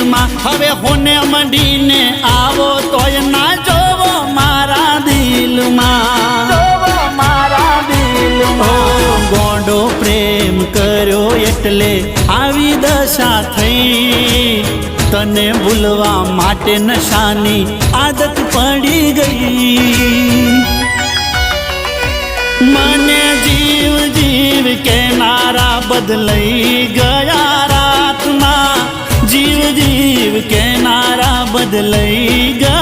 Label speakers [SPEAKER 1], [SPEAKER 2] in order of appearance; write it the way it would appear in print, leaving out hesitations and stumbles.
[SPEAKER 1] દિલમાં હવે હોને મંડીને આવો તોય ના જોવો મારા દિલમાં ગોંડો પ્રેમ કર્યો એટલે આવી દશા થઈ તને ભૂલવા માટે નશાની આદત પડી ગઈ મને જીવ જીવ કેનારા બદલાઈ ગયા રાતમાં જીવ જીવ કેનારા બદલાઈ ગયા